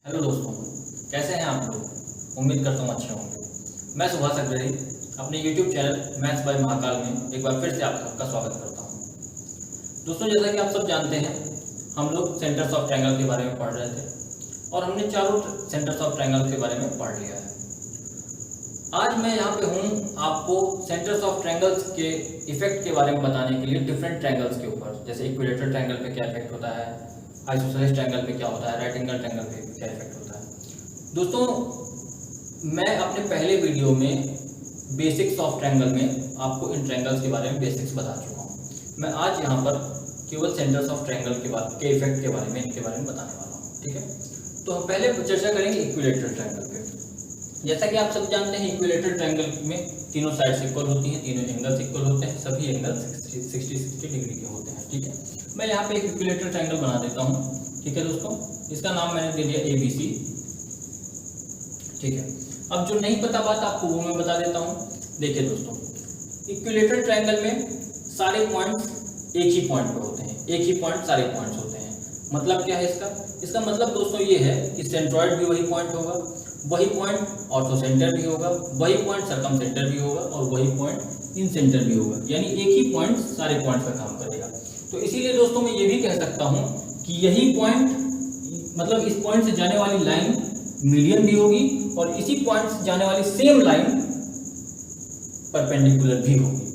Hello दोस्तों, कैसे हैं आप लोग। उम्मीद करता हूँ अच्छे होंगे। मैं सुभाष अग्रही अपने YouTube channel maths by Mahakal में एक बार फिर से आप सबका स्वागत करता हूँ। दोस्तों, जैसा कि आप सब जानते हैं, हम लोग सेंटर्स ऑफ ट्रायंगल के बारे में पढ़ रहे थे और हमने चारों सेंटर्स ऑफ ट्रायंगल के बारे में पढ़ लिया है। आज मैं यहाँ पे हूँ आपको सेंटर्स ऑफ ट्रायंगल्स के इफेक्ट के बारे में बताने के लिए, डिफरेंट ट्रायंगल्स के ऊपर, जैसे इक्विलेटरल ट्रायंगल पे क्या इफेक्ट होता है, आइसोसेलेस ट्रायंगल पे क्या होता है, राइट एंगल ट्रायंगल पे क्या इफेक्ट होता है। दोस्तों, मैं अपने पहले वीडियो में बेसिक्स ऑफ ट्रायंगल में आपको इन ट्रायंगल्स के बारे में बेसिक्स बता चुका हूँ। मैं आज यहाँ पर केवल सेंटर्स ऑफ ट्रायंगल के इफेक्ट के बारे में, इनके बारे में बताने वाला हूँ। ठीक है, तो हम पहले चर्चा करेंगे इक्विलेटरल ट्रायंगल पे। जैसा कि आप सब जानते हैं, इक्विलेटरल ट्रायंगल में तीनों साइड्स इक्वल होती हैं, तीनों एंगल्स इक्वल होते हैं, सभी एंगल 60 डिग्री के होते हैं। ठीक है, मैं यहाँ पे एक इक्विलेटरल ट्रायंगल बना देता हूँ। ठीक है दोस्तों, इसका नाम मैंने दे दिया ABC। ठीक है, अब जो नहीं पता बात आपको वो मैं बता देता हूँ। देखिए दोस्तों, इक्विलेटरल ट्रायंगल में सारे पॉइंट्स एक ही पॉइंट पे होते हैं, एक ही पॉइंट सारे पॉइंट्स होते हैं। मतलब क्या है इसका मतलब दोस्तों ये है कि सेंट्रॉइड भी वही पॉइंट होगा, वही पॉइंट ऑर्थो सेंटर भी होगा, वही पॉइंट सर्कम सेंटर भी होगा और वही पॉइंट इन सेंटर भी होगा। यानी एक ही पॉइंट सारे पॉइंट्स का काम करेगा। तो इसीलिए दोस्तों मैं ये भी कह सकता हूँ कि यही पॉइंट, मतलब इस पॉइंट से जाने वाली लाइन मीडियन भी होगी और इसी पॉइंट से जाने वाली सेम लाइन परपेंडिकुलर भी होगी।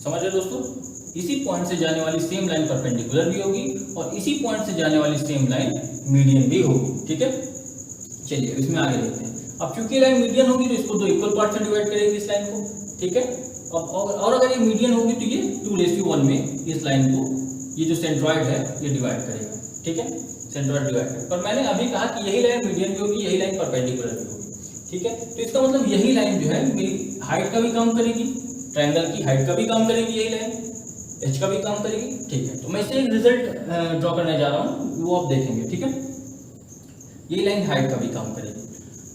समझ रहे दोस्तों, इसी पॉइंट से जाने वाली सेम लाइन परपेंडिकुलर भी होगी और इसी पॉइंट से जाने वाली सेम लाइन मीडियन भी होगी। ठीक है, चलिए इसमें आगे देखते हैं। अब चूंकि लाइन मीडियन होगी तो इसको दो इक्वल पार्ट से डिवाइड करेगी इस लाइन को। ठीक है, और अगर ये मीडियन होगी तो ये 2:1 में इस लाइन को, ये जो सेंट्रॉइड है, ये डिवाइड करेगा। ठीक है, सेंट्रॉइड डिवाइड करेगा। पर मैंने अभी कहा कि यही लाइन मीडियन भी होगी, यही लाइन परपेंडिकुलर भी होगी। ठीक है, तो इसका मतलब यही लाइन जो है मेरी हाइट का भी काम करेगी, ट्रायंगल की हाइट का भी काम करेगी, यही लाइन एच का भी काम करेगी। ठीक है, तो मैं इससे एक रिजल्ट ड्रॉ करने जा रहा हूँ, वो आप देखेंगे। ठीक है, ये लाइन हाइट का भी काम करेगी।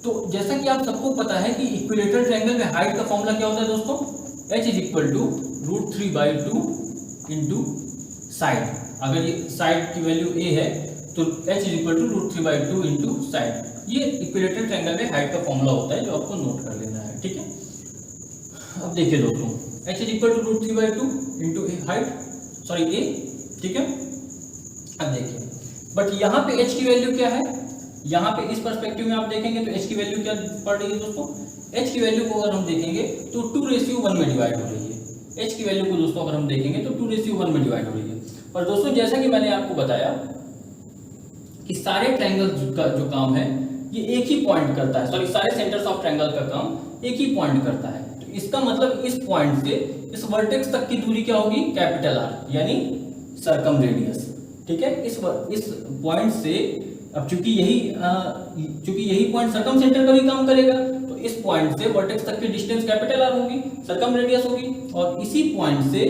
तो जैसा कि आप सबको पता है कि इक्विलेटरल ट्रायंगल में हाइट का फॉर्मूला क्या होता है दोस्तों, h = √3/2 इंटू साइड। अगर ये साइड की वैल्यू a है तो h = √3/2 इंटू साइड। ये इक्विलेटरल ट्रायंगल में हाइट का फॉर्मूला होता है, जो आपको नोट कर लेना है। ठीक है, अब देखिए दोस्तों, h = √3/2 into height, sorry a। ठीक है, अब देखिए, बट यहाँ पे h की वैल्यू क्या है, यहाँ पे इस पर्सपेक्टिव में आप देखेंगे तो h की वैल्यू क्या पड़ रही है दोस्तों। h की वैल्यू को अगर हम देखेंगे तो 2:1 में डिवाइड हो रही है। h की वैल्यू को दोस्तों अगर हम देखेंगे तो 2:1 में डिवाइड हो रही है। और दोस्तों, जैसा कि मैंने आपको बताया कि सारे ट्रायंगल का जो काम है ये एक ही पॉइंट करता है, सॉरी सारे सेंटर्स ऑफ ट्रायंगल का काम एक ही पॉइंट करता है। तो इसका मतलब इस पॉइंट से इस वर्टेक्स तक की दूरी क्या होगी, R, यानी सर्कम रेडियस। ठीक है, इस पॉइंट से, अब चूंकि यही पॉइंट सर्कम सेंटर का भी काम करेगा, तो इस पॉइंट से वर्टेक्स तक की डिस्टेंस R होगी, सर्कम रेडियस होगी, और इसी पॉइंट से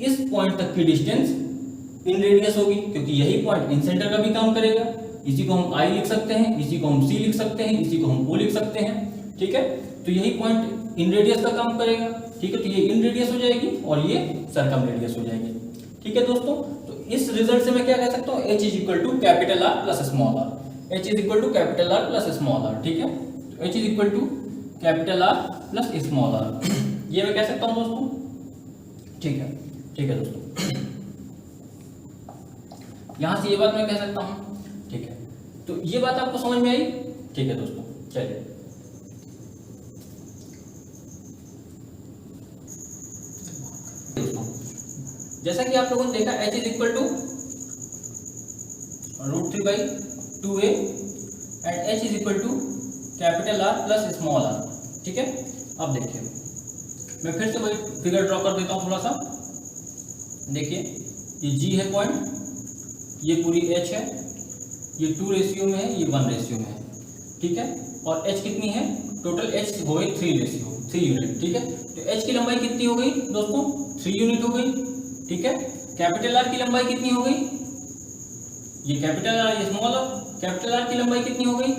इस पॉइंट तक की डिस्टेंस इन रेडियस होगी, क्योंकि यही पॉइंट इन सेंटर का भी काम करेगा। इसी को हम I लिख सकते हैं, इसी को हम C लिख सकते हैं, इसी को हम O लिख सकते हैं। ठीक है, तो यही पॉइंट इन रेडियस का काम करेगा। ठीक है, तो ये इन रेडियस हो जाएगी और ये सर्कम रेडियस हो जाएगी। ठीक है दोस्तों, इस रिजल्ट से मैं क्या कह सकता हूँ, h = R plus small r, h = R plus small r। ठीक है, तो h = R plus small r, ये मैं कह सकता हूँ दोस्तों। ठीक है, ठीक है दोस्तों, यहां से ये बात मैं कह सकता हूँ। ठीक है, तो ये बात आपको समझ में आई। ठीक है दोस्तों, चलिए जैसा कि आप लोगों ने देखा, h = √3/2a and h = R plus small r। ठीक है, अब देखिए, मैं फिर से वही फिगर ड्रॉ कर देता हूँ थोड़ा सा। देखिए, ये G है पॉइंट, ये पूरी h है, ये 2 रेशियो में है, ये 1 रेशियो में है। ठीक है, और h कितनी है, टोटल h हो गई 3 यूनिट। ठीक है, तो h की लंबाई कितनी हो गई दोस्तों, 3 यूनिट हो गई। ठीक है, R की लंबाई कितनी हो गई, ये R, ये स्मॉल r, R की लंबाई कितनी हो गई,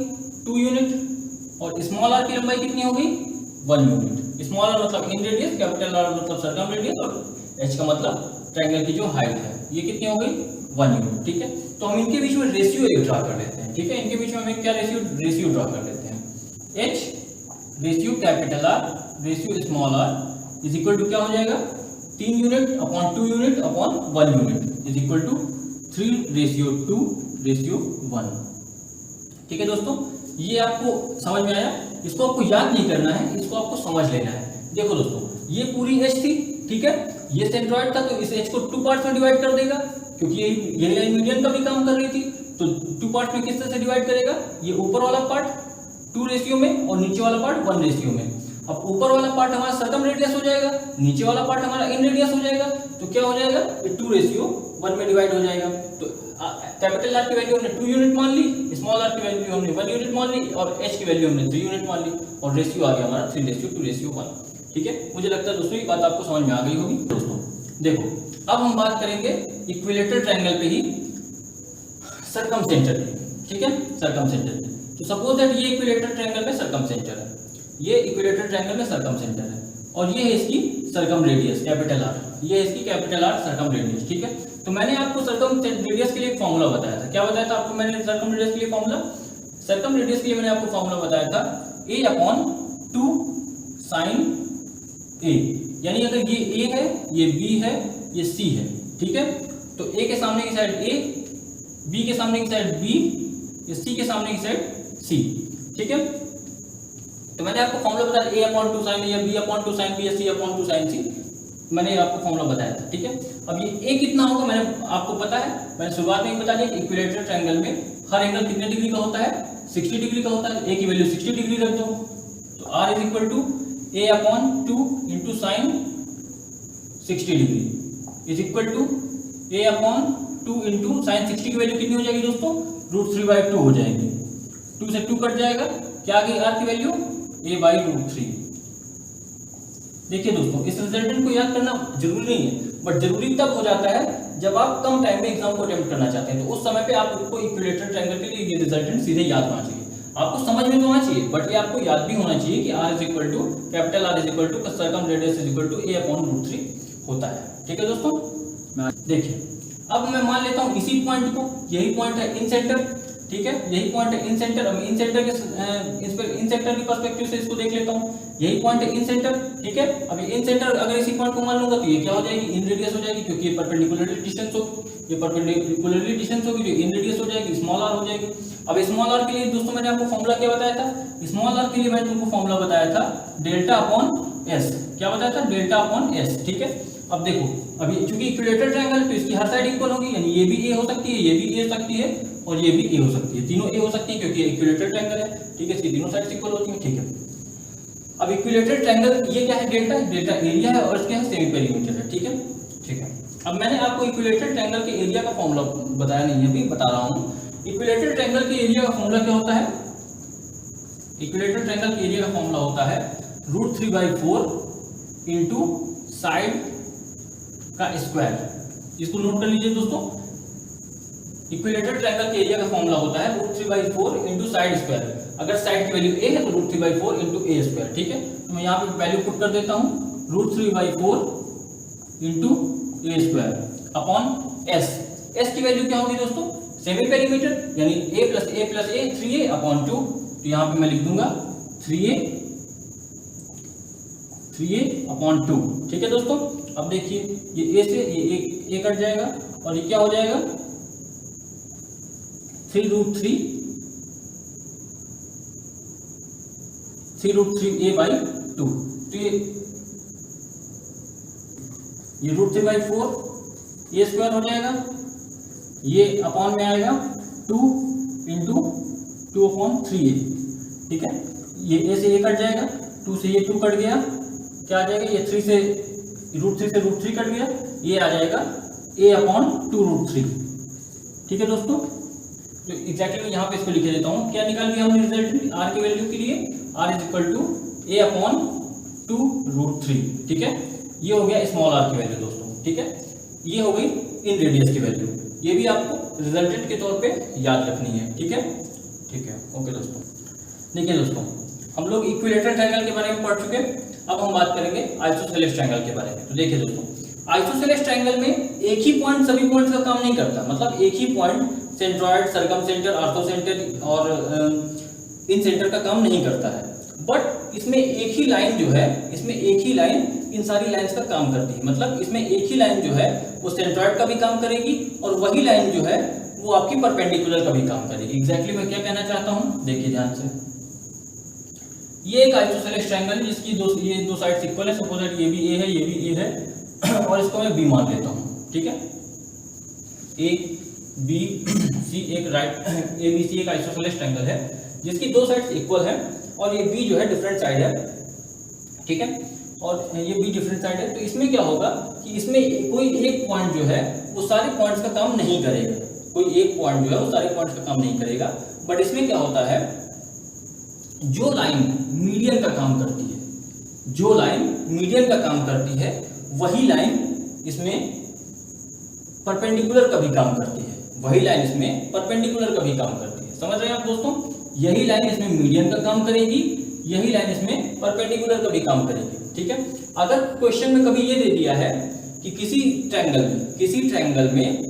2 यूनिट, और स्मॉल r की लंबाई कितनी हो गई, 1 यूनिट। स्मॉल r मतलब इन रेडियस, R मतलब सर्कम रेडियस, और h का मतलब ट्रायंगल की जो हाइट है, ये कितनी हो गई, 1 यूनिट, ठीक है। तो हम इनके बीच में रेशियो एक ड्रा कर लेते हैं, ठीक है। इनके बीच में हमें क्या रेशियो ड्रा कर लेते हैं, H ratio capital R ratio small r is equal to क्या हो जाएगा, 3 unit upon 2 unit upon 1 unit is equal to 3 ratio 2 ratio 1, ठीक है दोस्तों। ये आपको समझ में आया। इसको आपको याद नहीं करना है, इसको आपको समझ लेना है। देखो दोस्तों, ये पूरी H थी, ठीक है। ये सेंट्रॉइड था तो इस H को 2 पार्ट्स में डिवाइड कर देगा, क्योंकि ये लाइन मीडियन का भी काम कर रही थी। तो 2 पार्ट में किस तरह से डिवाइड करेगा, ये ऊपर वाला पार्ट 2 रेशियो में और नीचे वाला पार्ट 1 रेशियो में। अब ऊपर वाला पार्ट हमारा सर्कम रेडियस हो जाएगा, नीचे वाला पार्ट हमारा इन रेडियस हो जाएगा। तो क्या हो जाएगा, ये 2 रेशियो 1 में डिवाइड हो जाएगा। तो कैपिटल R की वैल्यू हमने 2 यूनिट मान ली, स्मॉल r की वैल्यू हमने 1 यूनिट मान ली और H की वैल्यू हमने 3 यूनिट मान ली और रेशियो आ गया हमारा 3 रेशियो 2 रेशियो 1, ठीक है। मुझे लगता है दोस्तों ये बात आपको समझ में आ गई होगी। दोस्तों देखो, अब हम बात करेंगे इक्विलेटरल ट्रायंगल पे ही सर्कमसेंटर की, ठीक है, सर्कमसेंटर। तो सपोज दैट ये इक्विलेटरल ट्रायंगल में सर्कमसेंटर है, ये इक्विलेटरल ट्रायंगल में सर्कमसेंटर है और ये है इसकी सर्कम रेडियस कैपिटल R, ये है इसकी कैपिटल R सर्कम रेडियस, ठीक है। तो मैंने आपको सर्कम रेडियस के लिए एक फॉर्मूला बताया था। क्या बताया था आपको मैंने सर्कम रेडियस के लिए फॉर्मूला? सर्कम रेडियस के लिए मैंने आपको फॉर्मूला बताया था a/2 sin a, यानी अगर ये a है, ये b है, ये c है, ठीक है। तो a के सामने की साइड a, b के सामने की साइड b, ये c के सामने की साइड c, ठीक है। तो मैंने आपको फॉर्मूला बताया a/2 sin a या b/2 sin b या c/2 sin c, मैंने आपको फॉर्मूला बताया था, ठीक है। अब ये a कितना होगा मैंने आपको पता है, मैंने शुरुआत में ही बता दिया कि इक्विलेटरल ट्रायंगल में हर एंगल कितने डिग्री का होता है, 60 डिग्री का होता है। a की वैल्यू 60 डिग्री रख दो, तो r is equal to a/2 into sine 60 degree is equal to a/2 into sine 60 की वैल्यू कितनी हो जाएगी दोस्तों, √3/2 हो जाएगी। 2 से 2 कट जाएगा, क्या आ गई r की वैल्यू, a/√3। देखिए दोस्तों, इस रिजल्टेंट को याद करना जरूरी नहीं है, बट जरूरी तब हो जाता है जब आप कम टाइम में एग्जाम को अटेम्प्ट करना चाहते हैं। तो उस समय पे आपको इक्विलेटरल ट्रायंगल के लिए ये रिजल्टेंट सीधे याद होना चाहिए, आपको समझ में तो आना चाहिए, बट ये आपको याद भी होना चाहिए कि r is equal to capital R is equal to circum radius is equal to a/√3 होता है, ठीक है दोस्तों। देखिए, अब मैं मान लेता हूँ इसी पॉइंट को, यही पॉइंट है इन सेंटर, ठीक है, यही पॉइंट है इन सेंटर। अब इन सेंटर के पर्सपेक्टिव से इसको देख लेता हूँ, यही पॉइंट है इन सेंटर, ठीक है। अब इन सेंटर अगर इसी पॉइंट को मान लूंगा तो ये क्या हो जाएगी, इन रेडियस हो जाएगी, क्योंकि ये परपेंडिकुलरली डिस्टेंस होगी, ये परपेंडिकुलरली डिस्टेंस होगी, जो इन रेडियस हो जाएगी, स्मॉल r हो जाएगी। अब स्मॉल r के लिए दोस्तों मैंने आपको फॉर्मूला क्या बताया था, स्मॉल r के लिए मैंने तुमको फॉर्मूला बताया था डेल्टा/s, क्या बताया था, डेल्टा/s, ठीक है। अब देखो, अभी चूंकि इक्विलेटरल ट्रायंगल तो इसकी हर साइड इक्वल होगी, यानी ये भी a हो सकती है, ये भी a हो सकती है और ये भी a हो सकती है, तीनों a हो सकती है क्योंकि ये इक्विलेटरल ट्रायंगल है, ठीक है, इसकी तीनों साइड्स इक्वल होती हैं, ठीक है। अब इक्विलेटरल ट्रायंगल ये क्या है, डेल्टा एरिया है और इसके है सेमी पेरीमीटर है, ठीक है, ठीक है। अब मैंने आपको इक्विलेटरल ट्रायंगल के एरिया का फॉर्मूला बताया नहीं है, अभी बता रहा हूँ। इक्विलेटरल ट्रायंगल के एरिया का फॉर्मूला क्या होता है, इक्विलेटरल ट्रायंगल के एरिया का फॉर्मूला होता है √3/4 इंटू साइड का स्क्वायर। इसको नोट कर लीजिए दोस्तों, इक्विलेटरल ट्रायंगल के एरिया का फॉर्मूला होता है √3/4 इंटू साइड स्क्वायर। अगर साइड की वैल्यू a है तो √3/4 इंटू a स्क्वायर, ठीक है। तो मैं यहाँ पे वैल्यू पुट कर देता हूँ, √3/4 into a square upon s। s की वैल्यू क्या होगी दोस्तों, सेमी पेरीमीटर, यानी a प्लस a 3a/2। तो यहाँ पे मैं लिख दूंगा 3a/2, ठीक है दोस्तों। अब देखिए, ये a से ये a कट जाएगा और ये क्या हो जाएगा, 3√3a/2। तो ये √3/4 a स्क्वायर हो जाएगा, ये अपॉन में आएगा 2 इंटू 2/3a, ठीक है। ये a से a कट जाएगा, 2 से ये 2 कट गया, क्या आ जाएगा, ये 3 से √3 कट गया, ये आ जाएगा a/2√3, ठीक है दोस्तों। तो एग्जैक्टली मैं यहाँ पे इसको लिखे देता हूँ, क्या निकाल दिया हमने रिजल्ट r की वैल्यू के लिए, r is equal to a/2√3, ठीक है। ये हो गया स्मॉल r की वैल्यू दोस्तों, ठीक है। ये हो गई इन रेडियस की वैल्यू, ये भी आपको रिजल्टेंट के तौर पे याद रखनी है, ठीक है, ठीक है, ओके दोस्तों। देखिए दोस्तों, हम लोग इक्विलेटरल ट्रायंगल के बारे में पढ़ चुके, अब हम बात करेंगे आइसोसेलेस ट्रायंगल के बारे में। तो देखिए दोस्तों, आइसोसेलेस ट्रायंगल में एक ही पॉइंट सभी पॉइंट्स का काम नहीं करता, मतलब एक ही पॉइंट सेंट्रॉइड, सर्कमसेंटर, ऑर्थोसेंटर और इन सेंटर का काम नहीं करता है। बट इसमें एक ही लाइन जो है, इसमें एक ही लाइन इन सारी लाइंस का काम करती है। मतलब इसमें एक ही लाइन जो है वो सेंट्रॉइड का भी काम करेगी और वही लाइन जो है वो आपकी परपेंडिकुलर का भी काम करेगी। एग्जैक्टली मैं क्या कहना चाहता हूँ, देखिए ध्यान से। ये एक आइसोसेलेस ट्रायंगल है जिसकी ये दो साइड्स इक्वल है। सपोज दैट ये भी ए है, ये भी ए है और इसको मैं बी मान लेता हूँ, ठीक है। ए बी सी एक राइट ए बी सी एक आइसोसेलेस ट्रायंगल है जिसकी दो साइड्स इक्वल है और ये बी जो है डिफरेंट साइड है, ठीक है, और ये बी डिफरेंट साइड है। तो इसमें क्या होगा कि इसमें कोई एक पॉइंट जो है वो सारे पॉइंट्स का काम नहीं करेगा, कोई एक पॉइंट जो है वो सारे पॉइंट्स का काम नहीं करेगा। बट इसमें क्या होता है, जो लाइन मीडियन का काम करती है, जो लाइन मीडियन का काम करती है वही लाइन इसमें परपेंडिकुलर का भी काम करती है, वही लाइन इसमें परपेंडिकुलर का भी काम करती है। समझ रहे हैं आप दोस्तों? यही लाइन इसमें मीडियन का काम करेगी, यही लाइन इसमें परपेंडिकुलर का भी काम करेगी, ठीक है। अगर क्वेश्चन में कभी ये दे दिया है कि किसी ट्रायंगल में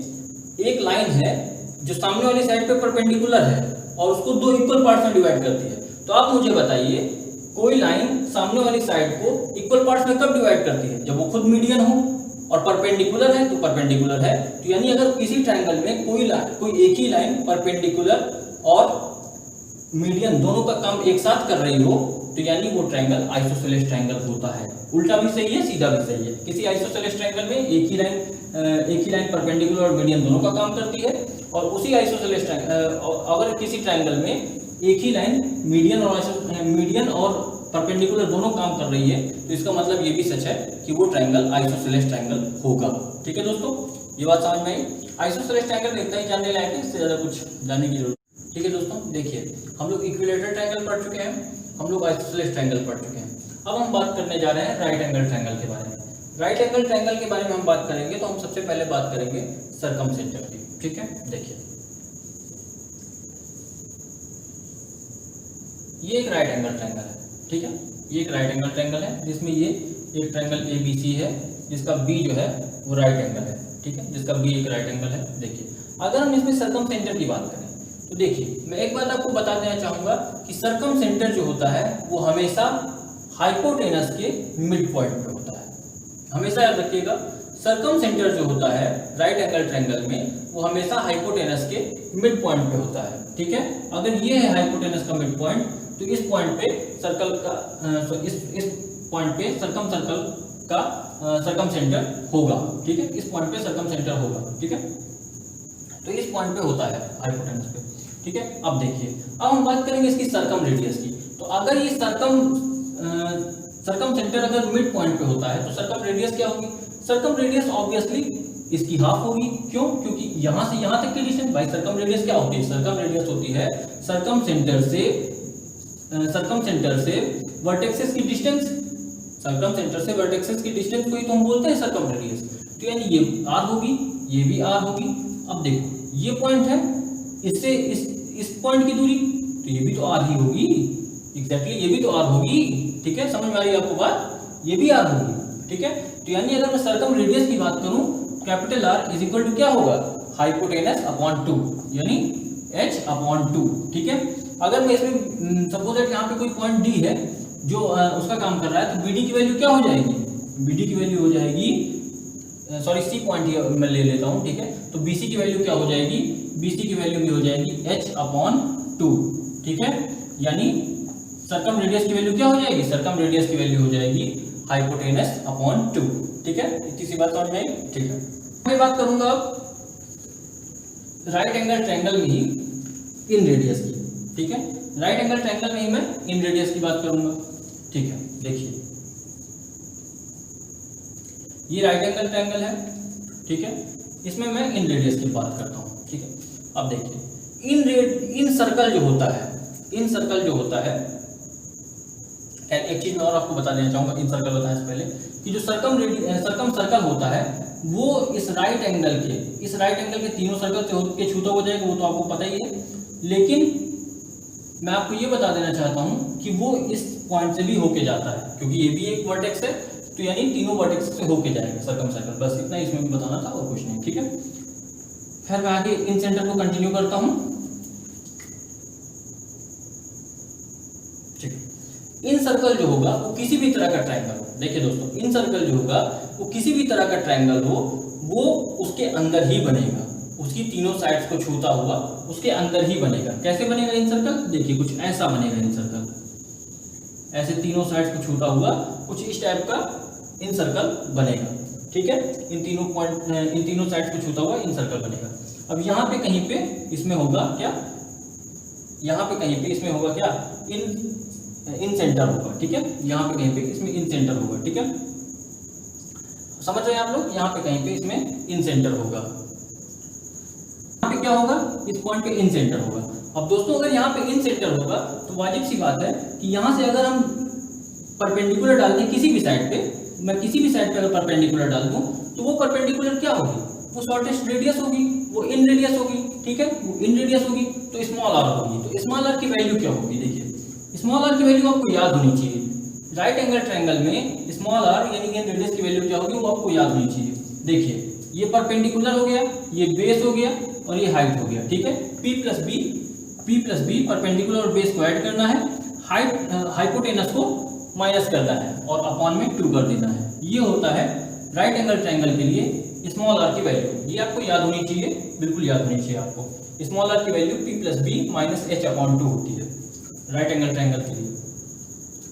एक लाइन है जो सामने वाली साइड पे परपेंडिकुलर है और उसको दो इक्वल पार्ट्स में डिवाइड करती है, तो आप मुझे बताइए कोई लाइन सामने वाली साइड को इक्वल पार्ट्स में कब डिवाइड करती है? जब वो खुद मीडियन हो और परपेंडिकुलर है तो परपेंडिकुलर है। तो यानी अगर किसी ट्रायंगल में कोई एक ही लाइन परपेंडिकुलर और मीडियन दोनों का काम एक साथ कर रही हो तो यानी वो ट्रायंगल आइसोसेलेस ट्रायंगल होता है। उल्टा भी सही है, सीधा भी सही है। किसी आइसोसेलेस ट्रायंगल में एक ही लाइन परपेंडिकुलर और मीडियन दोनों का काम करती है और उसी आइसोसेलेस अगर किसी ट्रायंगल में एक ही लाइन मीडियन और परपेंडिकुलर दोनों काम कर रही है तो इसका मतलब ये भी सच है कि वो ट्रायंगल आइसोसेलेस ट्रायंगल होगा। ठीक है दोस्तों, ये बात समझ में आई। आइसोसेलेस ट्रायंगल में इतना ही जानने लायक है, इससे ज्यादा कुछ जानने की जरूरत। ठीक है दोस्तों, देखिए हम लोग इक्विलेटरल ट्रायंगल पढ़ चुके हैं, हम लोग आइसोसेलेस ट्रायंगल पढ़ चुके हैं। अब हम बात करने जा रहे हैं राइट एंगल ट्रायंगल के बारे में। राइट एंगल ट्रायंगल के बारे में हम बात करेंगे तो हम सबसे पहले बात करेंगे सर्कमसेंटर की। ठीक है, देखिए ये एक राइट एंगल ट्रायंगल है। ठीक है, ये एक राइट एंगल ट्रायंगल है जिसमें ये एक ट्रायंगल ABC है जिसका B जो है वो राइट एंगल है। ठीक है, जिसका B एक राइट एंगल है। देखिए अगर हम इसमें सर्कमसेंटर की बात करें तो देखिए मैं एक बात आपको बता देना चाहूंगा कि सर्कमसेंटर जो होता है वो हमेशा हाइपोटेनस के मिड पॉइंट पे होता है। हमेशा याद रखिएगा, सर्कमसेंटर जो होता है राइट एंगल ट्रायंगल में वो हमेशा हाइपोटेनस के मिड पॉइंट पे होता है। ठीक है, अगर ये है हाइपोटेनस का मिड पॉइंट तो इस पॉइंट पे सर्कल का इस पॉइंट पे सर्कल का सर्कमसेंटर होगा। ठीक है, इस पॉइंट पे सर्कमसेंटर होगा। ठीक है, तो इस पॉइंट पे होता है हाइपोटेनस पे। ठीक है, अब देखिए अब हम बात करेंगे इसकी सर्कम रेडियस की। तो अगर ये सर्कमसेंटर अगर मिड पॉइंट पे होता है तो सर्कम रेडियस क्या होगी? सर्कम रेडियस ऑब्वियसली इसकी हाफ होगी। क्यों? क्योंकि यहां से यहां तक की डिस्टेंस, भाई सर्कम रेडियस क्या होती है? सर्कम रेडियस होती है सर्कमसेंटर से वर्टेक्सेस की डिस्टेंस। सर्कमसेंटर से वर्टेक्सेस की डिस्टेंस को ही तो हम बोलते हैं सर्कम रेडियस। तो यानी ये r होगी, ये भी r होगी। अब देखो ये पॉइंट है, इससे इस पॉइंट की दूरी, तो ये भी तो r ही होगी। एग्जैक्टली ये भी तो r होगी। ठीक है, समझ में आ रही है आपको बात? ये भी r होगी। ठीक है, तो यानी अगर मैं सर्कम रेडियस की बात करूं capital R is equal to क्या होगा? हाइपोटेनस अपॉन 2 यानी h अपॉन 2। ठीक है, अगर मैं इसमें सपोज दैट यहाँ पे कोई पॉइंट D है जो उसका काम कर रहा है तो BD की वैल्यू क्या हो जाएगी? BD की वैल्यू हो जाएगी, सॉरी C पॉइंट ही मैं ले लेता हूँ। ठीक है, तो BC की वैल्यू क्या हो जाएगी? BC की वैल्यू भी हो जाएगी h अपॉन 2। ठीक है, यानी सर्कम रेडियस की वैल्यू क्या हो जाएगी? सर्कम रेडियस की वैल्यू हो जाएगी हाइपोटेनस अपॉन 2। ठीक है, इतनी सी बात समझ में आई? ठीक है, मैं बात करूंगा अब राइट एंगल ट्रायंगल में ही इन रेडियस की। ठीक है, राइट एंगल ट्रायंगल में ही मैं इन रेडियस की बात करूंगा। ठीक है, देखिए ये राइट एंगल ट्रायंगल है। ठीक है, इसमें मैं इन रेडियस की बात करता हूं। ठीक है, अब देखिए इन सर्कल जो होता है, एक चीज मैं और आपको बता देना चाहूंगा इन सर्कल बताने से पहले कि जो सर्कम सर्कल होता है वो इस राइट एंगल के तीनों सर्कल से होकर छूता हो जाएगा, वो तो आपको पता ही है। लेकिन मैं आपको ये बता देना चाहता हूं कि वो इस पॉइंट से भी होके जाता है, क्योंकि ये भी एक वर्टेक्स है तो यानी तीनों वर्टेक्स से होके जाएगा सर्कम सर्कल। बस इतना इसमें भी बताना था और कुछ नहीं, ठीक है। फिर मैं आगे इन सेंटर को कंटिन्यू करता हूं, ठीक है। इन सर्कल जो होगा वो किसी भी तरह का ट्रायंगल हो, देखिए दोस्तों, इन सर्कल जो होगा वो किसी भी तरह का ट्रायंगल हो, वो उसके अंदर ही बनेगा, उसकी तीनों साइड्स को छूता हुआ उसके अंदर ही बनेगा। कैसे बनेगा इन सर्कल? देखिए कुछ ऐसा बनेगा इन सर्कल, ऐसे तीनों साइड्स को छूता हुआ कुछ इस टाइप का इन सर्कल बनेगा, ठीक है। इन तीनों साइड्स को छूता हुआ इन सर्कल बनेगा। अब यहाँ पे कहीं पे इसमें होगा क्या, यहाँ पे कहीं पे इसमें होगा क्या, इन सेंटर होगा, ठीक है। यहाँ पे कहीं पे इसमें इन सेंटर होगा, ठीक है। समझ रहे हैं आप लोग? यहाँ पे कहीं पे इसमें इन सेंटर होगा, यहाँ पे क्या होगा, इस पॉइंट पे इन सेंटर होगा। अब दोस्तों अगर यहाँ पे इन सेंटर होगा तो वाजिब सी बात है कि यहाँ से अगर हम परपेंडिकुलर डाल दें किसी भी साइड पे, मैं किसी भी साइड पे अगर परपेंडिकुलर डाल दूं तो वो परपेंडिकुलर क्या होगी, वो शॉर्टेस्ट रेडियस होगी, वो इन रेडियस होगी, ठीक है। वो इन रेडियस होगी तो स्मॉल आर होगी। तो स्मॉल आर की वैल्यू क्या होगी? देखिए स्मॉल आर की वैल्यू आपको याद होनी चाहिए। राइट एंगल ट्रायंगल में स्मॉल आर यानी इन रेडियस की वैल्यू क्या होगी वो आपको याद होनी चाहिए। देखिए ये परपेंडिकुलर हो गया, ये बेस हो गया और ये हाइट हो गया, ठीक है। P प्लस बी परपेंडिकुलर और बेस को ऐड करना है, हाइट हाइपोटेनस को माइनस करना है और अपॉन में 2 कर देना है। ये होता है राइट एंगल ट्रायंगल के लिए स्मॉल आर की वैल्यू। ये आपको याद होनी चाहिए, बिल्कुल याद होनी चाहिए आपको। स्मॉल आर की value P plus B minus H upon 2 होती है राइट एंगल ट्रायंगल के लिए,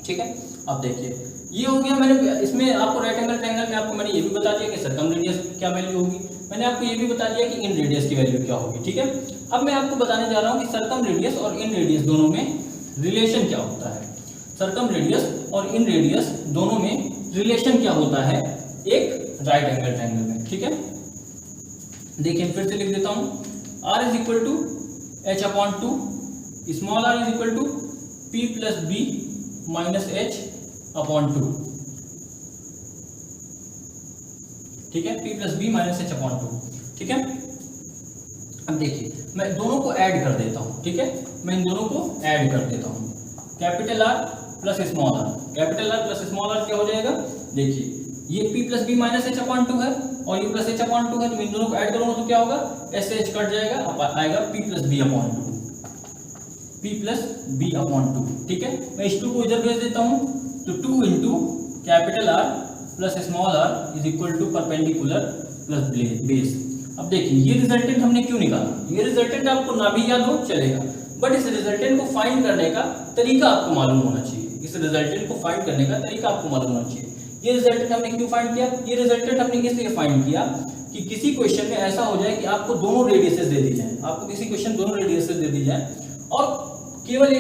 ठीक है। अब देखिए ये हो गया, मैंने इसमें आपको राइट एंगल ट्रायंगल में आपको मैंने ये भी बता दिया कि सर्कम रेडियस क्या वैल्यू होगी, मैंने आपको ये भी बता दिया कि इन रेडियस की वैल्यू क्या होगी, ठीक है। अब मैं आपको बताने जा रहा हूँ कि सर्कम रेडियस और इन रेडियस दोनों में रिलेशन क्या होता है। सर्कम रेडियस और इन रेडियस दोनों में रिलेशन क्या होता है एक राइट एंगल ट्रायंगल में, ठीक है। देखिए फिर से लिख देता हूँ, R is equal to H upon 2, small r is equal to P plus B minus H upon 2, ठीक है। P plus B minus H upon 2, ठीक है। अब देखिए मैं दोनों को ऐड कर देता हूँ, ठीक है। मैं इन दोनों को ऐड कर देता हूँ, capital R plus small r, capital R plus small r क्या हो जाएगा? देखिए ये P plus B minus H upon 2 है और ये प्लस H अपॉन 2 है, तो मैं इन दोनों को ऐड करूंगा तो क्या होगा, ऐसे H कट जाएगा, आएगा P plus B upon 2, P plus B upon 2, ठीक है। मैं इस 2 को इधर भेज देता हूँ, तो 2 into capital R plus small r is equal to perpendicular plus base. अब देखिए ये रिजल्टेंट हमने क्यों निकाला, ये रिजल्टेंट आपको ना भी याद हो चलेगा, बट इस रिजल्टेंट को फाइंड करने का तरीका आपको मालूम होना चाहिए। इस रिजल्टेंट को फाइंड करने का तरीका आपको मालूम होना चाहिए। ये रिजल्टेंट हमने क्यों फाइंड किया? ये रिजल्टेंट हमने इसलिए फाइंड किया कि किसी क्वेश्चन में ऐसा हो जाए कि आपको दोनों रेडियसेस दे दी जाए, आपको किसी क्वेश्चन दोनों रेडियसेस दे दी जाए और केवल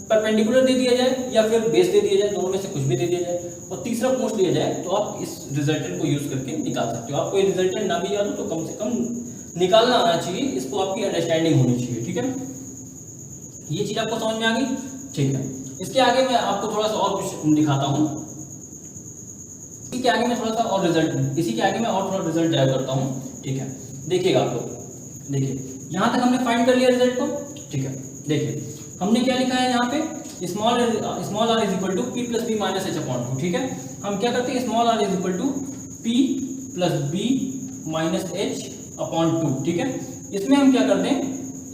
परपेंडिकुलर दे दिया जाए या फिर बेस दे दिया जाए, दोनों में से कुछ भी दे दिया जाए और तीसरा पूछ लिया जाए, तो आप इस रिजल्टेंट को यूज करके निकाल सकते हो। आपको ये रिजल्टेंट ना भी याद हो तो कम से कम निकालना आना चाहिए, इसको आपकी अंडरस्टैंडिंग होनी चाहिए, ठीक है। ये चीज आपको समझ में आ गई, ठीक है। इसके आगे मैं आपको थोड़ा सा और कुछ दिखाता हूँ, इसी के आगे मैं थोड़ा सा और रिजल्ट, इसी के आगे मैं और थोड़ा रिजल्ट ड्राइव करता हूँ, ठीक है। देखिएगा आप लोग, देखिए यहाँ तक हमने फाइंड कर लिया रिजल्ट को, ठीक है। देखिए हमने क्या लिखा है यहाँ पे, small r is equal to P plus B minus H upon 2, ठीक है। हम क्या करते हैं, small r is equal to P plus B minus H upon 2, ठीक है। इसमें हम क्या करते हैं,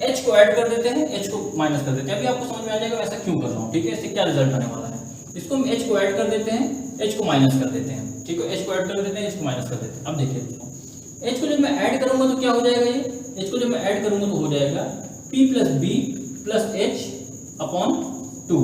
H को ऐड कर देते हैं, H को माइनस कर देते हैं। अभी आपको समझ में आ जाएगा वैसा क्यों कर रहा हूँ, ठीक है। इससे क्या रिजल्ट आने वाला है, इसको हम H को ऐड कर देते हैं, H को माइनस कर देते हैं, ठीक है। H को ऐड कर देते हैं, H को माइनस कर देते हैं। अब देखिए दोस्तों H को जब मैं ऐड करूंगा तो क्या हो जाएगा, ये H को जब मैं ऐड करूंगा तो हो जाएगा P plus B plus H upon 2,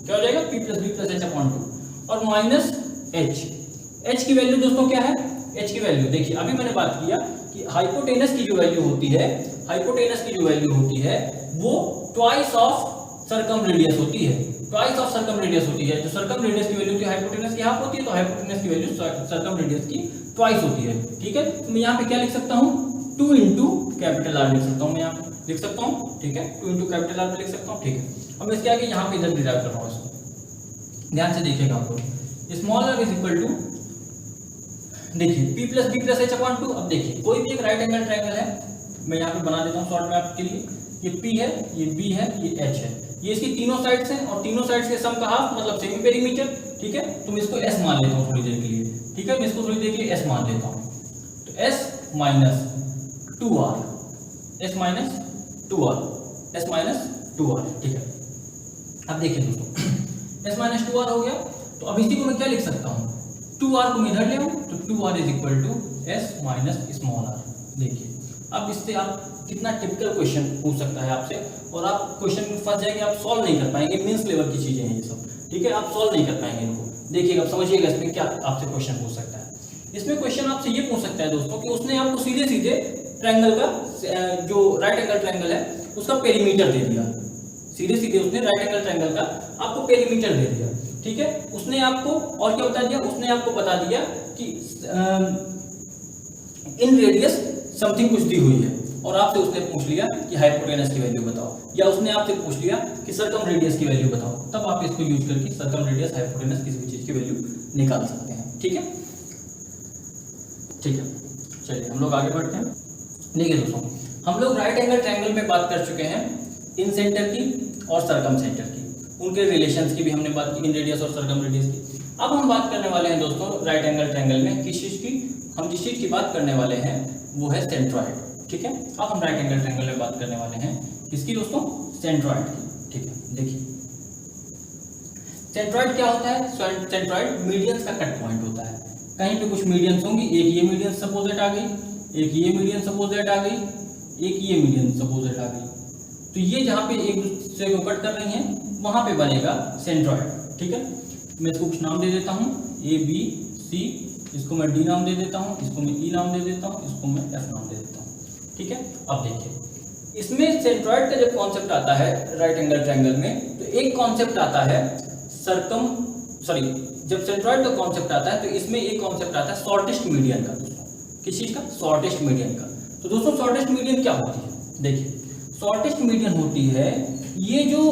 क्या हो जाएगा, P plus B plus H upon 2 और माइनस H की वैल्यू दोस्तों क्या है, H की वैल्यू देखिए अभी मैंने बात किया कि हाइपोटेनस की जो वैल्यू होती है, हाइपोटेनस की जो वैल्यू होती है वो ट्वाइस ऑफ सर्कम रेडियस होती है, ट्वाइस ऑफ सर्कम रेडियस होती है। जो सर्कम रेडियस की वैल्यू होती है हाइपोटेनस की हाफ होती है, तो हाइपोटेनस की वैल्यू सर्कम रेडियस की ट्वाइस होती है, ठीक है। तो मैं यहाँ पे क्या लिख सकता हूँ, 2 इंटू कैपिटल R लिख सकता हूँ, मैं यहाँ पे लिख सकता हूँ, ठीक है। 2 इंटू कैपिटल R में लिख सकता हूँ, ठीक है। अब मैं इसके आगे यहाँ पे इधर डिराइव कर रहा हूँ इसको, ध्यान से देखिएगा आपको, small r is equal to, देखिए P plus B plus H upon 2। अब देखिए कोई भी एक राइट एंगल ट्रायंगल है, मैं यहाँ पे बना देता हूँ शॉर्ट में आपके लिए, ये P है, ये B है, ये H है। ये इसकी तीनों साइड्स हैं और तीनों साइड्स के सम का हाफ मतलब सेमी पेरीमीटर, ठीक है। तो मैं इसको s मान लेता हूँ थोड़ी देर के लिए, ठीक है, मैं इसको थोड़ी देर के लिए s मान लेता हूँ। तो s minus 2r, s minus 2r, s minus 2r, ठीक है। अब देखिए दोस्तों s माइनस 2r हो गया, तो अब इसी को मैं क्या लिख सकता हूँ, 2r को मैं इधर ले आऊँ तो 2r is equal to s minus small r। देखिए अब इससे आप कितना टिपिकल क्वेश्चन पूछ सकता है आपसे, और आप क्वेश्चन में फंस जाएंगे, आप सॉल्व नहीं कर पाएंगे, मीन्स लेवल की चीजें हैं ये सब, ठीक है, आप सॉल्व नहीं कर पाएंगे इनको। देखिएगा, समझिएगा इसमें क्या आपसे क्वेश्चन पूछ सकता है। इसमें क्वेश्चन आपसे ये पूछ सकता है दोस्तों कि उसने आपको सीधे सीधे ट्रायंगल का जो राइट एंगल ट्रायंगल है उसका पेरीमीटर दे दिया, सीधे सीधे उसने राइट एंगल ट्रायंगल का आपको पेरीमीटर दे दिया, ठीक है। उसने आपको और क्या बता दिया, उसने आपको बता दिया कि इन रेडियस समथिंग कुछ दी हुई है, और आपसे उसने पूछ लिया कि हाइपोटेनस की वैल्यू बताओ, या उसने आपसे पूछ लिया कि सरकम रेडियस की वैल्यू बताओ, तब आप इसको यूज करके सरकम रेडियस हाइपोटेनस किसी भी चीज की वैल्यू निकाल सकते हैं, ठीक है। ठीक है, चलिए हम लोग आगे बढ़ते हैं। देखिए दोस्तों, हम लोग राइट एंगल ट्रायंगल में बात कर चुके हैं, इन सेंटर की और सरकम सेंटर की, उनके रिलेशंस की भी हमने बात की, इन रेडियस और सरकम रेडियस की। अब हम बात करने वाले हैं दोस्तों राइट एंगल ट्रायंगल में किस चीज की, हम जिस चीज की बात करने वाले हैं वो है सेंट्रॉइड, ठीक है। अब हम राइट एंगल ट्रायंगल में बात करने वाले हैं किसकी दोस्तों, सेंट्रॉइड की, ठीक है। देखिए सेंट्रॉइड क्या होता है, सेंट्रॉइड मीडियंस का कट पॉइंट होता है। कहीं पे कुछ मीडियंस होंगी, एक ये मीडियन सपोजेट आ गई, एक ये मीडियन सपोजेट आ गई, एक ये मीडियन सपोजेट आ गई, तो ये जहाँ पे एक दूसरे को कट कर रही हैं वहां पे बनेगा सेंट्रॉइड, ठीक है। मैं इसको कुछ नाम दे देता हूँ, ए बी सी, इसको मैं डी नाम दे देता हूँ, इसको मैं ई नाम दे देता हूँ, इसको मैं एफ नाम दे देता हूँ, ठीक है। अब देखिए इसमें सेंट्रॉइड का जब कॉन्सेप्ट आता है राइट एंगल ट्रायंगल में, तो एक कॉन्सेप्ट आता है जब सेंट्रॉइड का कॉन्सेप्ट आता है तो इसमें एक कॉन्सेप्ट आता है शॉर्टेस्ट मीडियन का। दोस्तों किस चीज का, शॉर्टेस्ट मीडियन का। तो दोस्तों शॉर्टेस्ट मीडियन क्या होती है, देखिए शॉर्टेस्ट मीडियन होती है ये जो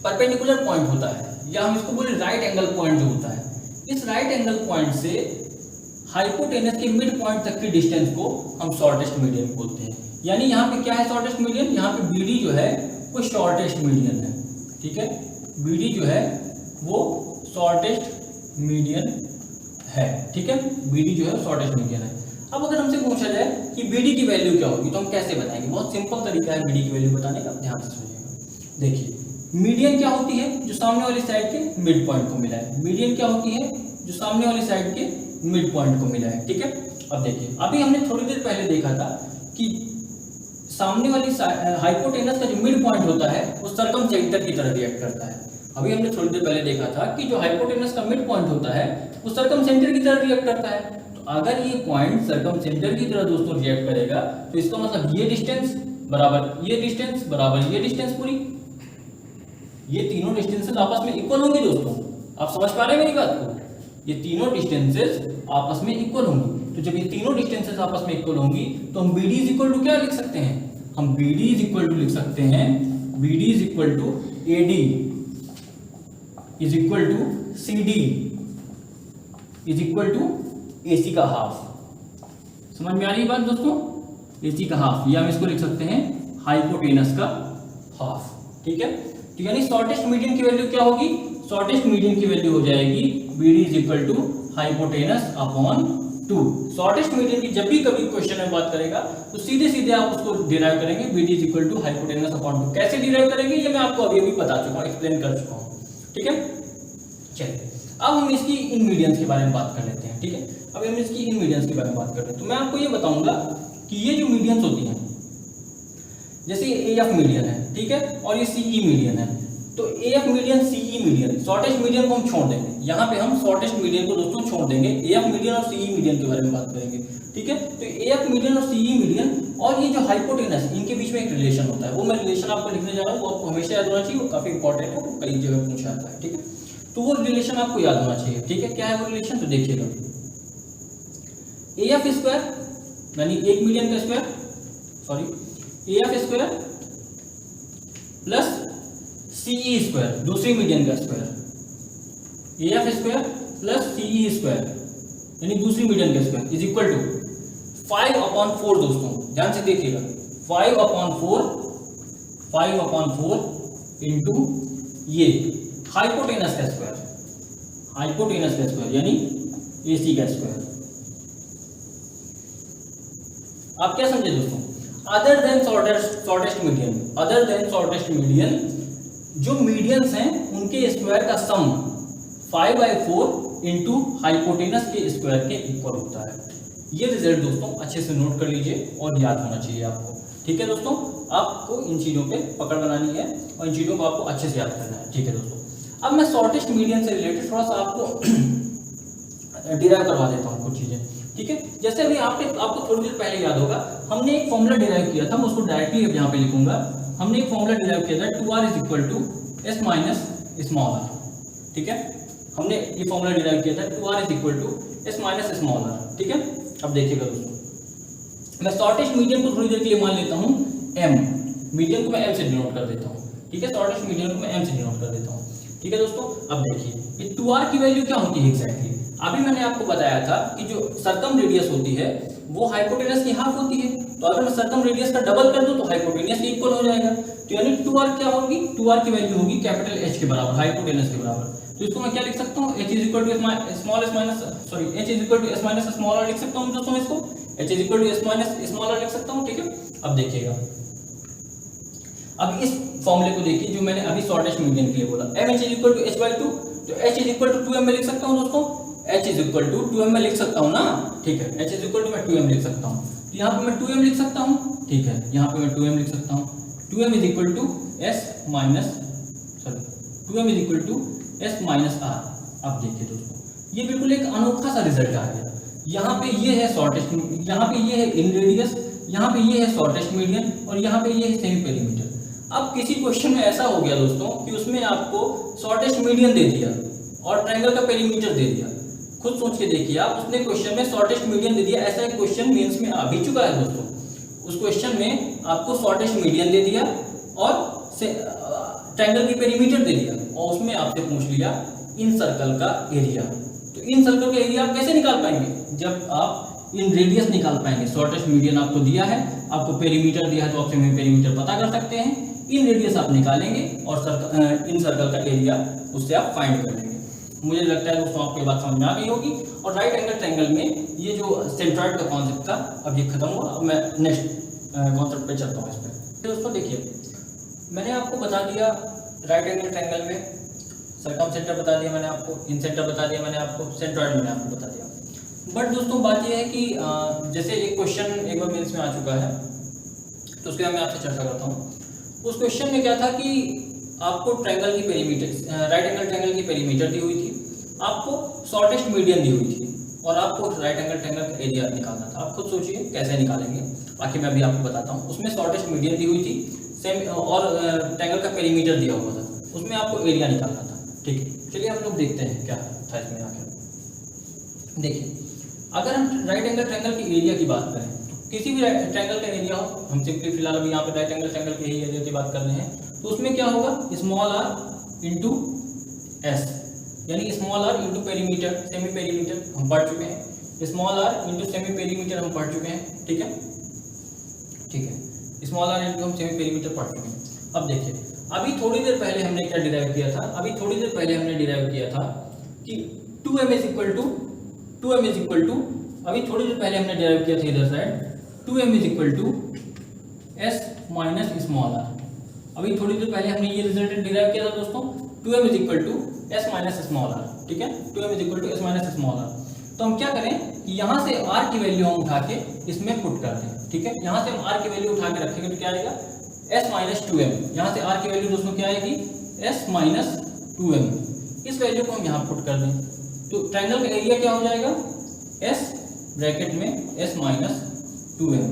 परपेंडिकुलर पॉइंट होता है, या हम इसको बोले राइट एंगल पॉइंट जो होता है, इस राइट एंगल पॉइंट से हाइपोटेनस के मिड पॉइंट तक की डिस्टेंस को हम शॉर्टेस्ट मीडियन बोलते हैं। यानी यहाँ पे क्या है शॉर्टेस्ट मीडियन, यहाँ पे बीडी जो है वो शॉर्टेस्ट मीडियन है, ठीक है। बीडी जो है वो शॉर्टेस्ट मीडियन है, ठीक है, बीडी जो है शॉर्टेस्ट मीडियन है। अब अगर हमसे पूछा जाए कि बीडी की वैल्यू क्या होगी तो हम कैसे बताएंगे, बहुत सिंपल तरीका है बीडी की वैल्यू बताने का, ध्यान से सुनिएगा। देखिए मीडियन क्या होती है, जो सामने वाली साइड के मिड पॉइंट को मिला है, मीडियन क्या होती है, जो सामने वाली साइड के मिड पॉइंट को मिला है, ठीक है। अब देखिए अभी हमने थोड़ी देर पहले देखा था कि सामने वाली हाइपोटेनस का जो मिड पॉइंट होता है वो सरकम सेंटर की तरह रिएक्ट करता है। अभी हमने थोड़ी देर पहले देखा था कि जो हाइपोटेनस का मिड पॉइंट होता है वो सरकम सेंटर की तरह रिएक्ट करता है। तो अगर ये पॉइंट सरकम सेंटर की तरह दोस्तों रिएक्ट करेगा तो इसका मतलब ये डिस्टेंस बराबर ये डिस्टेंस बराबर ये डिस्टेंस, पूरी ये तीनों डिस्टेंसेस आपस में इक्वल होंगी। दोस्तों आप समझ पा रहे हैं मेरी बात को, ये तीनों डिस्टेंसेस आपस में इक्वल होंगी। तो जब ये तीनों डिस्टेंसेस आपस में इक्वल होंगी तो हम BD इज इक्वल टू क्या लिख सकते हैं, हम BD इज इक्वल टू लिख सकते हैं, BD is equal to AD is equal to CD is equal to AC का हाफ। समझ में आ रही है बात दोस्तों, AC का हाफ, या हम इसको लिख सकते हैं हाइपोटेनस का हाफ, ठीक है। तो यानी शॉर्टेस्ट मीडियन की वैल्यू क्या होगी, शॉर्टेस्ट मीडियन की वैल्यू हो जाएगी BD is equal to hypotenuse upon 2। Shortest median की जब भी कभी क्वेश्चन में बात करेगा तो सीधे सीधे आप उसको डिराइव करेंगे, BD is equal to hypotenuse upon 2। कैसे डिराइव करेंगे ये मैं आपको अभी बता चुका हूँ, एक्सप्लेन कर चुका हूँ, ठीक है। चलिए अब हम इसकी इन मीडियंस के बारे में बात कर लेते हैं, ठीक है। अब हम इसकी इन मीडियंस के बारे में बात करते हैं। तो मैं आपको ये बताऊंगा कि ये जो मीडियंस होती हैं, जैसे ये AF मीडियन है, ठीक है, और ये CE मीडियन है। तो AF median CE median, shortest median को हम छोड़ देंगे, यहाँ पे हम शॉर्टेस्ट मीडियन को दोस्तों छोड़ देंगे, AF मीडियन और CE मीडियन के बारे में बात करेंगे, ठीक है। तो AF मीडियन और CE मीडियन और ये जो हाइपोटेनस, इनके बीच में एक रिलेशन होता है, वो मैं रिलेशन आपको लिखने जा रहा हूँ, वो आपको हमेशा याद होना चाहिए, वो काफी इंपॉर्टेंट है, वो कई जगह पूछा जाता है, ठीक है। तो वो रिलेशन आपको याद होना चाहिए, ठीक है। क्या है वो रिलेशन, तो देखिएगा AF स्क्वायर यानी एक मीडियन का square, sorry AF square plus CE square दूसरी मीडियन का square, AF square plus CE square यानी दूसरी मीडियन का स्क्वायर इज इक्वल टू 5/4। दोस्तों ध्यान से देखिएगा, 5/4 5/4 इंटू ये हाइपोटेनस का स्क्वायर, हाइपोटेनस का स्क्वायर यानी AC का स्क्वायर। आप क्या समझे दोस्तों? Other than shortest median, other than shortest median, जो मीडियंस हैं उनके स्क्वायर का सम 5/4 इंटू हाइपोटेनस के स्क्वायर के इक्वल होता है। ये रिजल्ट दोस्तों अच्छे से नोट कर लीजिए और याद होना चाहिए आपको। ठीक है दोस्तों, आपको इन चीज़ों पे पकड़ बनानी है और इन चीज़ों को आपको अच्छे से याद करना है। ठीक है दोस्तों, अब मैं शॉर्टेस्ट मीडियन से रिलेटेड थोड़ा सा आपको डिराइव करवा देता हूँ कुछ चीज़ें। ठीक है, जैसे अभी आपको थोड़ी देर पहले याद होगा, हमने एक फॉर्मूला डिराइव किया था, मैं उसको डायरेक्टली अब यहाँ पे लिखूंगा। हमने एक फॉर्मूला डिराइव किया था 2r = s minus small r। ठीक है, हमने ये फॉर्मूला डिराइव किया था 2r = s minus small r। ठीक है, अब देखिएगा दोस्तों, मैं शॉर्टेस्ट मीडियन को थोड़ी देर के लिए मान लेता हूँ m, मीडियन को मैं m से डिनोट कर देता हूँ। ठीक है, शॉर्टेस्ट मीडियन को मैं m से डिनोट कर देता हूँ। ठीक है दोस्तों, अब देखिए ये 2r की वैल्यू क्या होती है एग्जैक्टली। अभी मैंने आपको बताया था कि जो सर्कम रेडियस होती है वो हाइपोटेनस की हाफ होती है, तो अगर मैं सर्कम रेडियस का डबल कर दूं तो हाइपोटेनस के इक्वल हो जाएगा। तो यानी 2r क्या होगी, 2r की वैल्यू होगी कैपिटल H के बराबर, हाइपोटेनस के बराबर। तो इसको मैं क्या लिख सकता हूँ, h = small s minus sorry h = s minus small r लिख सकता हूँ दोस्तों, इसको h = s minus small r लिख सकता हूँ। ठीक है, अब देखिएगा, अब इस फॉर्मूले को देखिए जो मैंने अभी शॉर्टेस्ट मीडियन के लिए बोला, m = h/2, तो h = 2m में लिख सकता हूँ दोस्तों, h = 2m में लिख सकता हूँ ना। ठीक है, h = मैं 2m लिख सकता हूँ, तो यहाँ पे मैं 2m लिख सकता हूँ। ठीक है, यहाँ पे मैं 2m लिख सकता हूँ, 2m = s माइनस r। अब देखिए दोस्तों, ये बिल्कुल एक अनोखा सा रिजल्ट आ गया। यहाँ पे ये है शॉर्टेस्ट, यहाँ पे ये है इन रेडियस, यहाँ पे ये है शॉर्टेस्ट मीडियन और यहाँ पे ये है सेमी पेरीमीटर। अब किसी क्वेश्चन में ऐसा हो गया दोस्तों कि उसमें आपको शॉर्टेस्ट मीडियन दे दिया और ट्रायंगल का पेरीमीटर दे दिया। खुद सोच के देखिए आप, उसने क्वेश्चन में शॉर्टेस्ट मीडियन दे दिया, ऐसा एक क्वेश्चन मेंस में आ भी चुका है दोस्तों। उस क्वेश्चन में आपको शॉर्टेस्ट मीडियन दे दिया और ट्रायंगल की पेरीमीटर दे दिया और उसमें आपसे पूछ लिया इन सर्कल का एरिया। तो इन सर्कल का एरिया आप कैसे निकाल पाएंगे, जब आप इन रेडियस निकाल पाएंगे। शॉर्टेस्ट मीडियन आपको दिया है, आपको पेरीमीटर दिया है, तो आप सेमी पेरीमीटर पता कर सकते हैं। इन रेडियस आप निकालेंगे और इन सर्कल का एरिया उससे आप फाइंड कर लेंगे। मुझे लगता है दोस्तों आपको ये बात समझ में आ गई होगी। और राइट एंगल ट्रायंगल में ये जो सेंट्रॉइड का कॉन्सेप्ट था अब ये खत्म हुआ। अब मैं नेक्स्ट कॉन्सेप्ट पे चलता हूँ इस पर। तो दोस्तों देखिए, मैंने आपको बता दिया राइट एंगल ट्रायंगल में सर्कम सेंटर बता दिया मैंने आपको, इन सेंटर बता दिया मैंने आपको, सेंट्रॉइड मैंने आपको बता दिया। बट दोस्तों बात यह है कि जैसे एक क्वेश्चन एक बार मेंस में आ चुका है, तो उसके बाद मैं आपसे चर्चा करता हूँ। उस क्वेश्चन में क्या था कि आपको ट्रायंगल की पेरीमीटर, राइट एंगल ट्रायंगल की पेरीमीटर दी हुई थी, आपको शॉर्टेस्ट मीडियन दी हुई थी और आपको राइट एंगल ट्रायंगल का एरिया निकालना था। आप खुद सोचिए कैसे निकालेंगे, बाकी मैं अभी आपको बताता हूँ। उसमें शॉर्टेस्ट मीडियन दी हुई थी सेम और ट्रायंगल का पेरीमीटर दिया हुआ था, उसमें आपको एरिया निकालना था। ठीक है, चलिए हम लोग देखते हैं क्या था इसमें आकर। देखिए, अगर हम राइट एंगल ट्रायंगल की एरिया की बात करें, तो किसी भी ट्रायंगल का एरिया हो, हम सिंपली फिलहाल अभी यहाँ पे राइट एंगल ट्रायंगल के ही एरिया की बात कर रहे हैं, तो उसमें क्या होगा, स्मॉल r इंटू एस, यानी small r into perimeter, semi perimeter हम पढ़ चुके हैं। Small r into semi perimeter हम पढ़ चुके हैं। ठीक है, ठीक है, स्मॉल r इंटू हम सेमी पेरीमीटर पढ़ चुके हैं। अब देखिए, अभी थोड़ी देर पहले हमने क्या डिराइव किया था, अभी थोड़ी देर पहले हमने डिराइव किया था कि 2m इक्वल टू अभी थोड़ी देर पहले हमने डिराइव किया था इधर side 2m = s minus small r। अभी थोड़ी देर पहले हमने ये रिजल्ट डिराइव किया था दोस्तों, 2m = s minus small r। ठीक है, 2m = s minus small r। तो हम क्या करें कि यहाँ से r की वैल्यू हम उठा के इसमें पुट कर दें। ठीक है, यहाँ से हम r की वैल्यू उठा के रखेंगे तो क्या आएगा, s माइनस 2m। यहाँ से r की वैल्यू दोस्तों क्या आएगी, s माइनस 2m। इस वैल्यू को हम यहाँ पुट कर दें तो ट्रायंगल का एरिया क्या हो जाएगा, s ब्रैकेट में s माइनस 2m।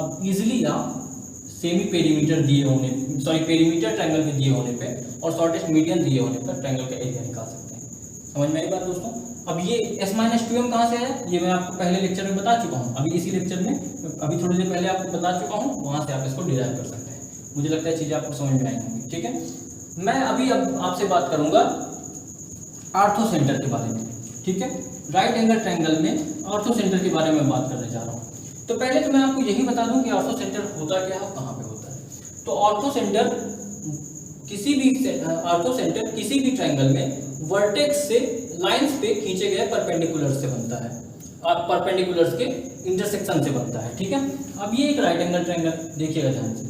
अब इजीली आप सेमी पेरीमीटर दिए होने, सॉरी पेरीमीटर ट्रायंगल के दिए होने पे और शॉर्टेस्ट मीडियन दिए होने पर ट्रायंगल का एरिया निकाल सकते हैं। समझ में आई बात दोस्तों। अब ये s माइनस 2m कहाँ से है, ये मैं आपको पहले लेक्चर में बता चुका हूँ। अभी इसी लेक्चर में अभी थोड़ी देर पहले आपको बता चुका हूँ, वहाँ से आप इसको डिराइव कर सकते हैं। मुझे लगता है चीज़ें आपको समझ में आई होंगी। ठीक है, मैं अभी अब आपसे बात करूँगा आर्थो सेंटर के बारे में। ठीक है, राइट एंगल ट्रायंगल में आर्थो सेंटर के बारे में बात करने जा रहा हूँ। तो पहले तो मैं आपको यही बता दूं कि आर्थो सेंटर होता क्या है और कहाँ पे होता है। तो ऑर्थोसेंटर किसी भी ट्रायंगल में वर्टेक्स से लाइंस पे खींचे गए परपेंडिकुलर से बनता है, परपेंडिकुलर्स के इंटरसेक्शन से बनता है, ठीक है। अब ये एक राइट एंगल ट्रायंगल, देखिएगा ध्यान से,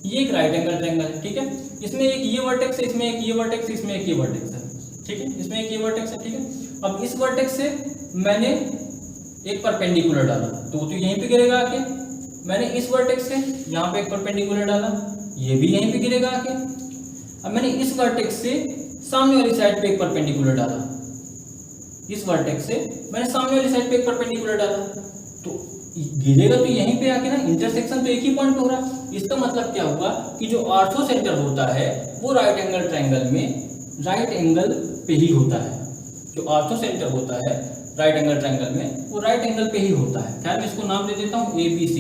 ये एक राइट एंगल ट्रायंगल है, ठीक है। इसमें एक ये वर्टेक्स है, इसमें एक ये वर्टेक्स है, इसमें एक ये वर्टेक्स है, ठीक है, इसमें एक ये वर्टेक्स है, ठीक है। अब इस वर्टेक्स से मैंने एक परपेंडिकुलर डाला तो यहीं पे गिरेगा आके, मैंने इस वर्टेक्स से यहाँ पे एक परपेंडिकुलर डाला, ये भी यहीं पे गिरेगा आके। अब मैंने इस वर्टेक्स से सामने वाली साइड पे एक परपेंडिकुलर डाला, इस वर्टेक्स से मैंने सामने वाली साइड पे एक परपेंडिकुलर डाला, तो गिरेगा तो यहीं पे आके ना, इंटरसेक्शन तो एक ही पॉइंट पे हो रहा। इसका मतलब क्या हुआ कि जो ऑर्थोसेंटर होता है वो राइट एंगल ट्रायंगल में राइट एंगल पे ही होता है। जो ऑर्थोसेंटर होता है राइट एंगल ट्रायंगल में वो राइट एंगल पे ही होता है। खैर मैं इसको नाम दे देता हूँ ABC,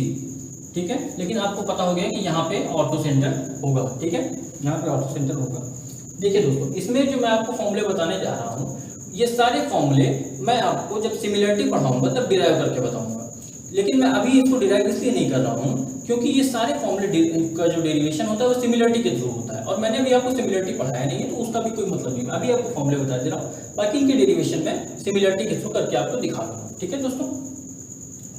ठीक है, लेकिन आपको पता हो गया कि यहाँ पे ऑर्थोसेंटर होगा, ठीक है, यहाँ पे ऑर्थोसेंटर होगा। देखिए दोस्तों, इसमें जो मैं आपको फॉर्मूले बताने जा रहा हूँ, ये सारे फॉर्मूले मैं आपको जब सिमिलरिटी पढ़ाऊंगा तब डिराइव करके बताऊंगा, लेकिन मैं अभी इसको डिराइव इसलिए नहीं कर रहा हूँ क्योंकि ये सारे फॉर्मूले का जो डेरिवेशन होता है वो सिमिलरिटी के थ्रू होता है, और मैंने अभी आपको सिमिलरिटी पढ़ाया नहीं है तो उसका भी कोई मतलब नहीं है। अभी आपको फॉर्मूले बता दे रहा हूँ, बाकी इनके डेरिवेशन में सिमिलरिटी के थ्रू करके आपको दिखा दूंगा, ठीक है दोस्तों,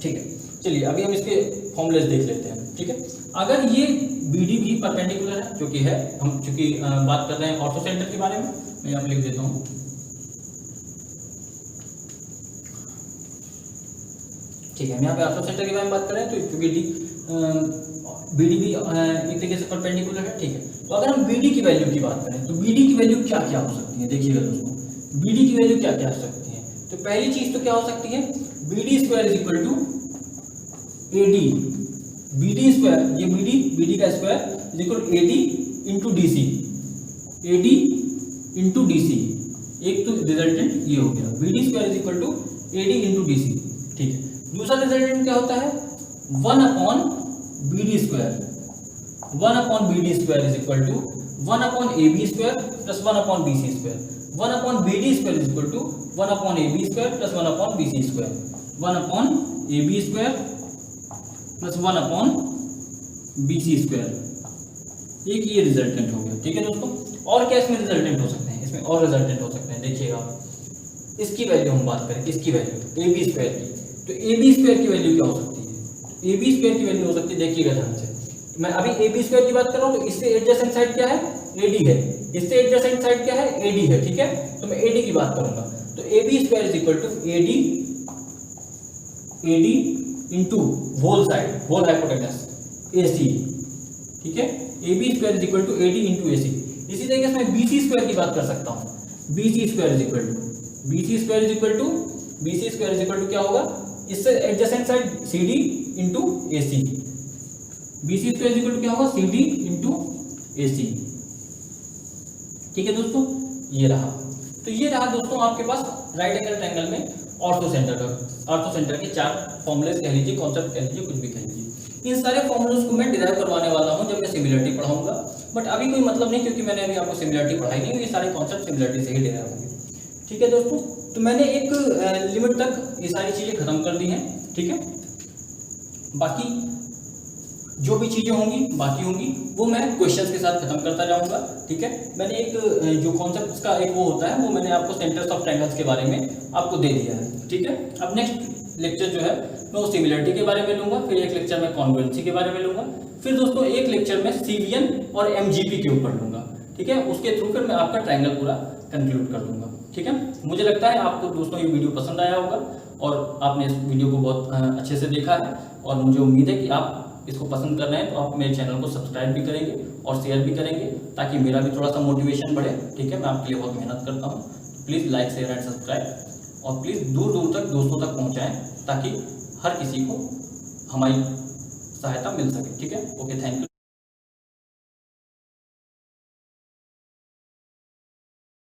ठीक है। चलिए अभी हम इसके फॉर्मूलेस देख लेते हैं, ठीक है। अगर ये BD भी परपेंडिकुलर है, जो कि है, हम चूंकि बात कर रहे हैं ऑर्थोसेंटर के बारे में, मैं यहाँ पे लिख देता हूँ, ठीक है। हम यहाँ पे ऑर्थोसेंटर के बारे में बात कर रहे हैं तो BD भी एक तरीके से परपेंडिकुलर है, ठीक है। तो अगर हम BD की वैल्यू की बात करें तो BD की वैल्यू क्या क्या हो सकती है, देखिएगा दोस्तों, BD की वैल्यू क्या क्या हो सकती है। तो पहली चीज तो क्या हो सकती है, BD square is equal to AD, BD square, ये BD का square is equal to AD into DC, AD into DC, एक तो रिजल्टेंट ये हो गया, BD square is equal to AD into DC, ठीक है। दूसरा रिजल्टेंट क्या होता है, 1 upon BD square, 1 upon BD square is equal to 1 upon AB square plus 1 upon BC square, 1 upon BD square is equal to 1 upon AB square plus 1 upon BC square, 1 upon AB square plus 1 upon BC square. एक ये resultant हो गया, ठीक है दोस्तों। और क्या इसमें रिजल्टेंट हो सकते हैं, इसमें और रिजल्टेंट हो सकते हैं, देखिएगा इसकी वैल्यू हम बात करें, इसकी वैल्यू AB स्क्वायर की, तो AB स्क्वायर की वैल्यू क्या हो सकती है, AB स्क्वायर की वैल्यू हो सकती है, देखिएगा ध्यान से, मैं अभी AB स्क्वायर की बात कर रहा हूँ तो इससे एडजेसेंट साइड क्या है, AD है, इससे एडजेसेंट साइड क्या है, AD है, ठीक है। तो मैं AD की बात करूंगा तो AB square is equal to AD into whole side, whole hypotenuse AC, ठीक है। AB square is equal to AD into AC। इसी तरीके से मैं BC स्क्वायर की बात कर सकता हूँ, BC square is equal to क्या होगा, इससे adjacent side CD into AC, BC square is equal to क्या होगा, CD इंटू AC, ठीक है दोस्तों। ये रहा, तो ये रहा दोस्तों आपके पास राइट एंगल ट्रायंगल में ऑर्थोसेंटर के 4 फॉर्मूलेस कह लीजिए, कॉन्सेप्ट कह लीजिए, कुछ भी कह लीजिए। इन सारे फॉर्मूलेस को मैं डिराइव करवाने वाला हूं जब मैं सिमिलरिटी पढ़ाऊंगा, बट अभी कोई मतलब नहीं क्योंकि मैंने अभी आपको सिमिलरिटी पढ़ाई नहीं, ये सारे कॉन्सेप्ट सिमिलरिटी से ही डिराइव होंगे, ठीक है दोस्तों। तो मैंने एक लिमिट तक ये सारी चीजें खत्म कर दी हैं, ठीक है। बाकी जो भी चीजें होंगी बाकी होंगी वो मैं क्वेश्चंस के साथ खत्म करता जाऊंगा, ठीक है। मैंने एक जो कॉन्सेप्ट्स का एक वो होता है वो मैंने आपको सेंटर्स ऑफ ट्रायंगल्स के बारे में आपको दे दिया है, ठीक है। अब नेक्स्ट लेक्चर जो है मैं वो सिमिलरिटी के बारे में लूंगा, फिर एक लेक्चर में कॉन्ग्रुएंसी के बारे में लूंगा, फिर दोस्तों एक लेक्चर में CVN और MGP के ऊपर लूंगा, ठीक है। उसके थ्रू फिर मैं आपका ट्रायंगल पूरा कंक्लूड कर दूंगा, ठीक है। मुझे लगता है आपको दोस्तों ये वीडियो पसंद आया होगा और आपने इस वीडियो को बहुत अच्छे से देखा है, और मुझे उम्मीद है कि आप इसको पसंद कर रहे हैं तो आप मेरे चैनल को सब्सक्राइब भी करेंगे और शेयर भी करेंगे ताकि मेरा भी थोड़ा सा मोटिवेशन बढ़े, ठीक है। मैं आपके लिए बहुत मेहनत करता हूँ, please like share and subscribe, और प्लीज़ दूर दूर तक दोस्तों तक पहुँचाएँ ताकि हर किसी को हमारी सहायता मिल सके, ठीक है। Okay, thank you.